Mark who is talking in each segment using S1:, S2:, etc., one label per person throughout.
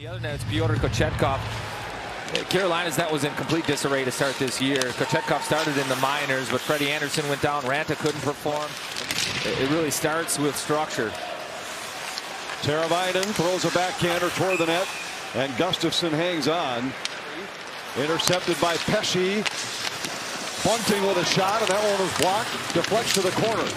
S1: The other net is Pyotr Kochetkov. Carolina's net was in complete disarray to start this year. Kochetkov started in the minors, but Freddie Anderson went down. Ranta couldn't perform. It really starts with structure.
S2: Teravainen throws a backhander toward the net, and Gustafsson hangs on. Intercepted by Pesce. Bunting with a shot, and that one was blocked. Deflects to the corner.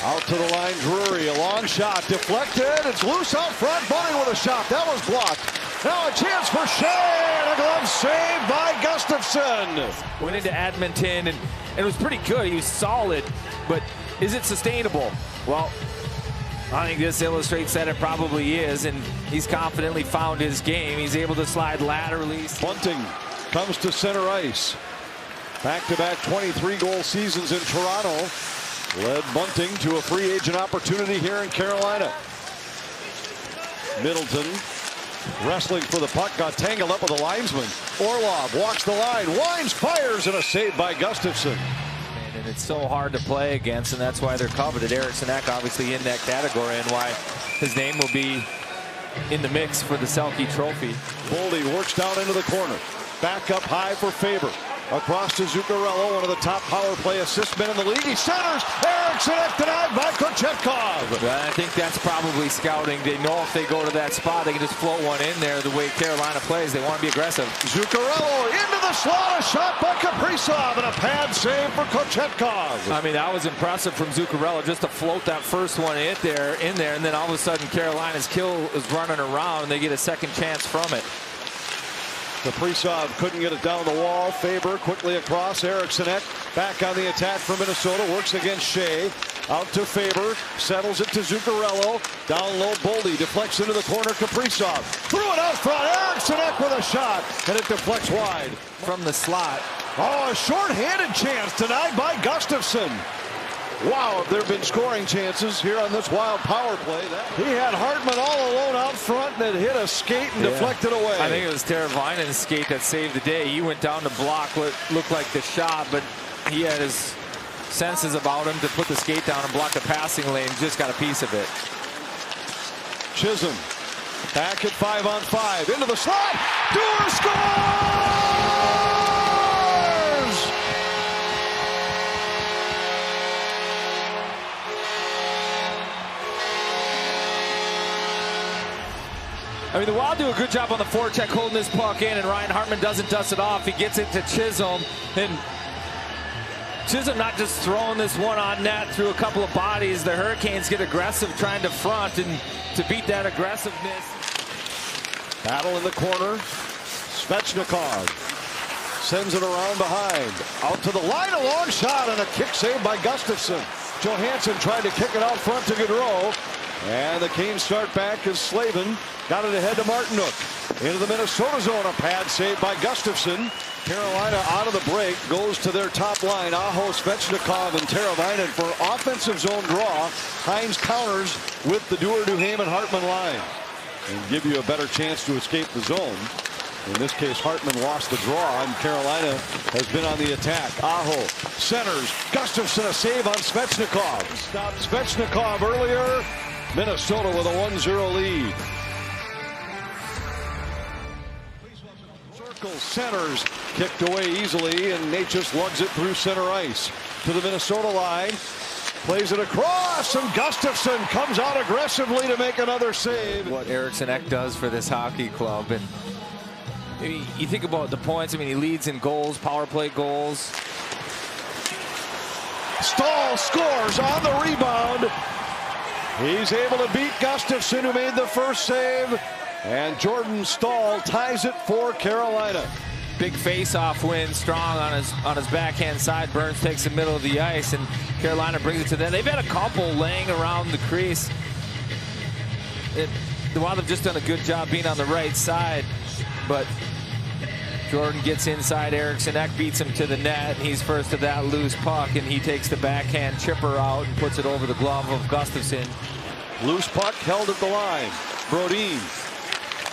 S2: Out to the line, Drury. A long shot. Deflected. It's loose out front. Bunting with a shot. That was blocked. Now a chance for Shea, and a glove save by Gustafsson.
S1: Went into Edmonton, and it was pretty good. He was solid, but is it sustainable? Well, I think this illustrates that it probably is, and he's confidently found his game. He's able to slide laterally.
S2: Bunting comes to center ice. Back-to-back 23-goal seasons in Toronto led Bunting to a free agent opportunity here in Carolina. Middleton wrestling for the puck, got tangled up with a linesman. Orlov walks the line, winds, fires, and a save by Gustafsson.
S1: And it's so hard to play against, and that's why they're coveted. Eriksson Ek obviously in that category, and why his name will be in the mix for the Selke Trophy.
S2: Boldy works down into the corner. Back up high for Faber. Across to Zuccarello, one of the top power play assist men in the league. He centers. Eriksson Ek denied by Kochetkov.
S1: I think that's probably scouting. They know if they go to that spot, they can just float one in there the way Carolina plays. They want to be aggressive.
S2: Zuccarello into the slot. A shot by Kaprizov, and a pad save for Kochetkov.
S1: I mean, that was impressive from Zuccarello just to float that first one in there, and then all of a sudden Carolina's kill is running around, and they get a second chance from it.
S2: Kaprizov couldn't get it down the wall. Faber quickly across. Eriksson Ek back on the attack for Minnesota. Works against Shea. Out to Faber. Settles it to Zuccarello. Down low, Boldy deflects into the corner. Kaprizov threw it out front. Eriksson Ek with a shot, and it deflects wide.
S1: From the slot.
S2: Oh, a short-handed chance denied by Gustafsson. Wow, there have been scoring chances here on this wild power play. He had Hartman all alone out front, and it hit a skate and deflected away.
S1: I think it was Teravainen's skate that saved the day. He went down to block what looked like the shot, but he had his senses about him to put the skate down and block the passing lane. Just got a piece of it.
S2: Chisholm back at 5-on-5 into the slot. Dewar scores!
S1: I mean, the Wild do a good job on the forecheck holding this puck in, and Ryan Hartman doesn't dust it off. He gets it to Chisholm, and Chisholm not just throwing this one on net through a couple of bodies. The Hurricanes get aggressive trying to front, and to beat that aggressiveness.
S2: Battle in the corner. Svechnikov sends it around behind. Out to the line, a long shot, and a kick saved by Gustafsson. Johansson tried to kick it out front to Gaudreau. And the Canes start back as Slavin got it ahead to Martinook. Into the Minnesota zone, a pad saved by Gustafsson. Carolina out of the break goes to their top line. Aho, Svechnikov, and Teravainen for offensive zone draw. Hines counters with the Dewar, Duhaime, and Hartman line. And give you a better chance to escape the zone. In this case, Hartman lost the draw, and Carolina has been on the attack. Aho centers. Gustafsson a save on Svechnikov. Stopped Svechnikov earlier. Minnesota with a 1-0 lead. Circle centers, kicked away easily, and Necas lugs it through center ice to the Minnesota line. Plays it across, and Gustafsson comes out aggressively to make another save.
S1: What Eriksson Ek does for this hockey club, and you think about the points. I mean, he leads in goals, power play goals.
S2: Staal scores on the rebound. He's able to beat Gustafsson, who made the first save, and Jordan Staal ties it for Carolina.
S1: Big face-off win, strong on his backhand side. Burns takes the middle of the ice, and Carolina brings it to them. They've had a couple laying around the crease. The Wild have just done a good job being on the right side, but Jordan gets inside. Eriksson Ek beats him to the net, and he's first to that loose puck, and he takes the backhand chipper out and puts it over the glove of Gustafsson.
S2: Loose puck held at the line. Brodin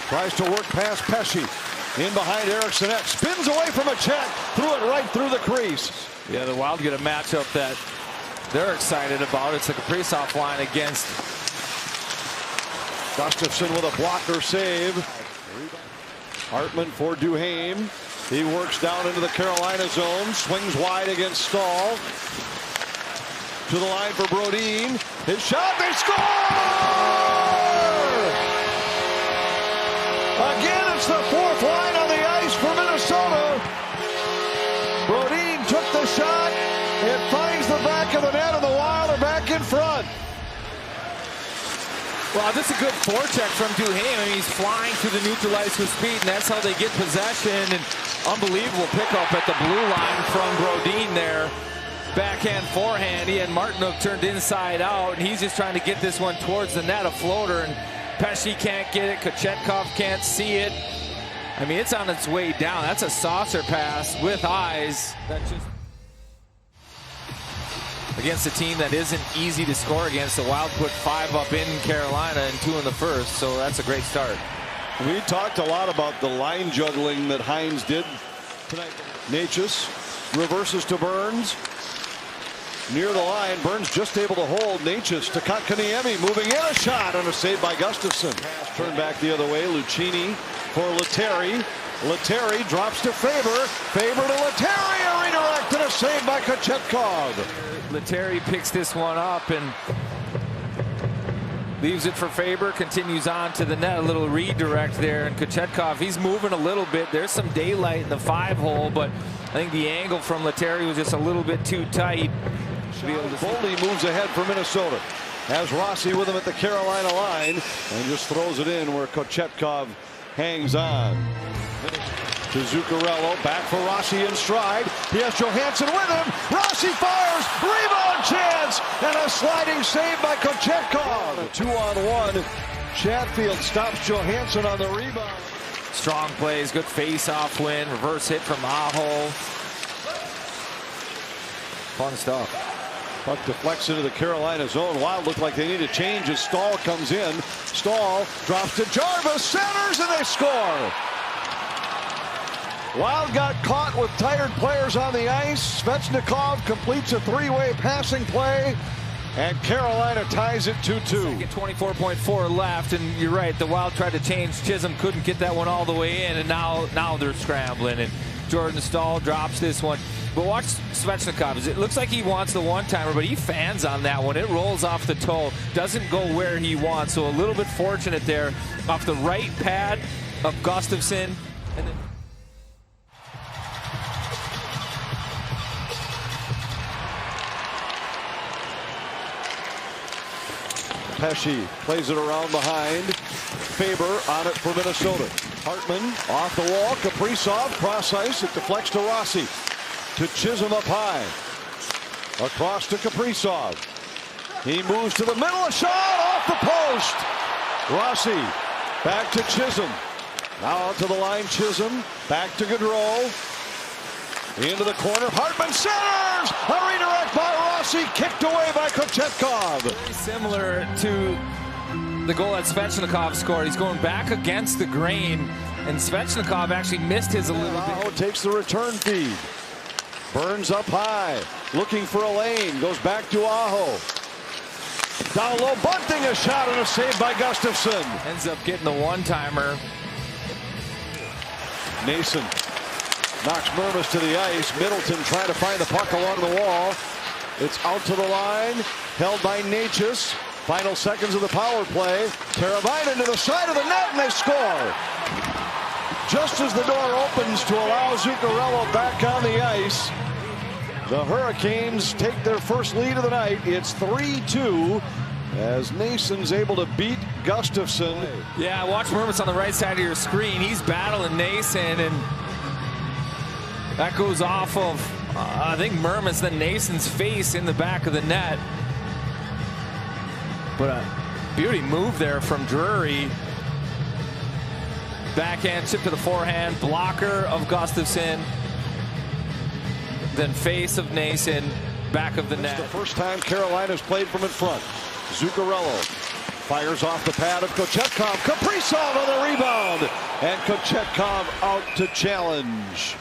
S2: tries to work past Pesce. In behind Eriksson Ek. Spins away from a check. Threw it right through the crease.
S1: Yeah, the Wild get a matchup that they're excited about. It's the Kaprizov line against
S2: Gustafsson with a blocker save. Hartman for Duhaime. He works down into the Carolina zone, swings wide against Staal. To the line for Brodin. His shot, they score! Again, it's the fourth line on the ice for Minnesota. Brodin took the shot. It finds the back of the net, and the Wild are back in front.
S1: Well, this is a good forecheck from Duhaime. I mean, he's flying through the neutral ice with speed, and that's how they get possession. And unbelievable pickup at the blue line from Brodin there. Backhand, forehand. He had Martinook turned inside out, and he's just trying to get this one towards the net, a floater. And Pesce can't get it. Kochetkov can't see it. I mean, it's on its way down. That's a saucer pass with eyes. That's just against a team that isn't easy to score against. The Wild put 5 up in Carolina and 2 in the first, so that's a great start.
S2: We talked a lot about the line juggling that Hines did tonight. Necas reverses to Burns. Near the line, Burns just able to hold. Necas to Kotkaniemi, moving in, a shot and a save by Gustafsson. Turn back the other way. Lucchini for Letteri. Letteri drops to Faber. Faber to Letteri, a redirect and a save by Kochetkov.
S1: Letteri picks this one up and leaves it for Faber. Continues on to the net. A little redirect there. And Kochetkov, he's moving a little bit. There's some daylight in the 5-hole, but I think the angle from Letteri was just a little bit too tight.
S2: Boldy moves ahead for Minnesota. Has Rossi with him at the Carolina line and just throws it in where Kochetkov hangs on. To Zuccarello, back for Rossi in stride. He has Johansson with him. Rossi fires, rebound chance, and a sliding save by Kochetkov. 2-on-1. Chatfield stops Johansson on the rebound.
S1: Strong plays, good face-off win, reverse hit from Aho. Fun stuff.
S2: Puck deflects into the Carolina zone. Wild look like they need a change as Staal comes in. Staal drops to Jarvis, centers, and they score. Wild got caught with tired players on the ice. Svechnikov completes a 3-way passing play, and Carolina ties it 2-2.
S1: 24.4 left, and you're right, the Wild tried to change. Chisholm couldn't get that one all the way in, and now they're scrambling, and Jordan Staal drops this one. But watch Svechnikov. It looks like he wants the one-timer, but he fans on that one. It rolls off the toe, doesn't go where he wants, so a little bit fortunate there off the right pad of Gustafsson. And then
S2: Pesce plays it around behind. Faber on it for Minnesota. Hartman off the wall. Kaprizov cross ice. It deflects to Rossi. To Chisholm up high. Across to Kaprizov. He moves to the middle. A shot off the post. Rossi back to Chisholm. Now to the line. Chisholm back to Gaudreau. Into the corner. Hartman centers. A redirect by Rossi. Kicked away by Kochetkov.
S1: Very similar to the goal that Svechnikov scored. He's going back against the grain, and Svechnikov actually missed his a little bit.
S2: Aho takes the return feed. Burns up high. Looking for a lane. Goes back to Aho. Down low. Bunting, a shot and a save by Gustafsson.
S1: Ends up getting the one-timer.
S2: Nason knocks Mermis to the ice. Middleton trying to find the puck along the wall. It's out to the line. Held by Necas. Final seconds of the power play. Teravainen to the side of the net, and they score. Just as the door opens to allow Zuccarello back on the ice, the Hurricanes take their first lead of the night. It's 3-2 as Nason's able to beat Gustafsson.
S1: Yeah, watch Mermis on the right side of your screen. He's battling Nason, and that goes off of, I think, Mermis, then Nason's face in the back of the net. But a beauty move there from Drury. Backhand chip to the forehand, blocker of Gustafsson, then face of Nason, back of the net.
S2: It's the first time Carolina's played from in front. Zuccarello fires off the pad of Kochetkov. Kaprizov on the rebound, and Kochetkov out to challenge.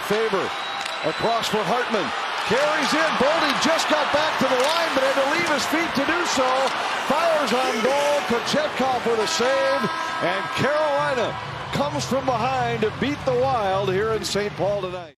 S2: Faber across for Hartman. Carries in. Boldy just got back to the line, but had to leave his feet to do so. Fires on goal. Kochetkov with a save. And Carolina comes from behind to beat the Wild here in St. Paul tonight.